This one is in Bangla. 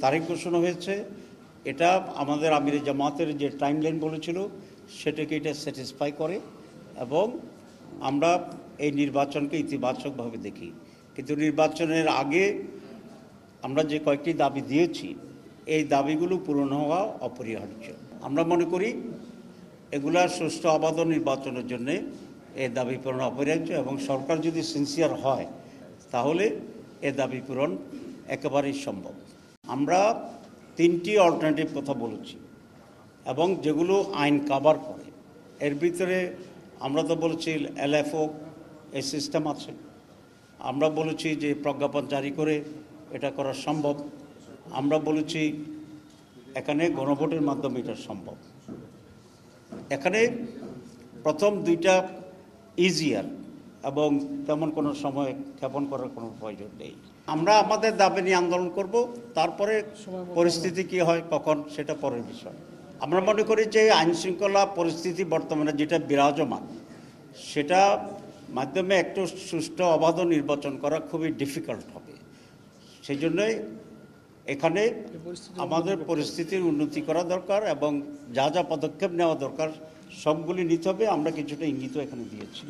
তারিখ ঘোষণা হয়েছে। এটা আমাদের আমিরে জামাতের যে টাইমলাইন বলেছিল সেটাকে এটা স্যাটিসফাই করে এবং আমরা এই নির্বাচনকে ইতিবাচকভাবে দেখি। কিন্তু নির্বাচনের আগে আমরা যে কয়েকটি দাবি দিয়েছি এই দাবিগুলো পূরণ হওয়া অপরিহার্য। আমরা মনে করি এগুলা সুষ্ঠু অবাধ নির্বাচনের জন্য এই দাবি পূরণ অপরিহার্য এবং সরকার যদি সিনসিয়ার হয় তাহলে এ দাবি পূরণ একেবারেই সম্ভব। আমরা 3টি অল্টারনেটিভ কথা বলেছি এবং যেগুলো আইন কাভার করে। এর ভিতরে আমরা তো বলেছি LFO এই সিস্টেম আছে। আমরা বলেছি যে প্রজ্ঞাপন জারি করে এটা করা সম্ভব। আমরা বলেছি এখানে গণভোটের মাধ্যমে এটা সম্ভব। এখানে প্রথম 2টা ইজিয়ার এবং তেমন কোনো সময় ক্ষেপণ করার কোনো প্রয়োজন নেই। আমরা আমাদের দাবি নিয়ে আন্দোলন করব, তারপরে পরিস্থিতি কী হয় কখন সেটা পরের বিষয়। আমরা মনে করি যে আইনশৃঙ্খলা পরিস্থিতি বর্তমানে যেটা বিরাজমান সেটা মাধ্যমে একটু সুষ্ঠু অবাধ নির্বাচন করা খুবই ডিফিকাল্ট হবে। সেই জন্যই এখানে আমাদের পরিস্থিতির উন্নতি করা দরকার এবং যা যা পদক্ষেপ নেওয়া দরকার সবগুলি নিতে হবে। আমরা কিছুটা ইঙ্গিত এখানে দিয়েছি।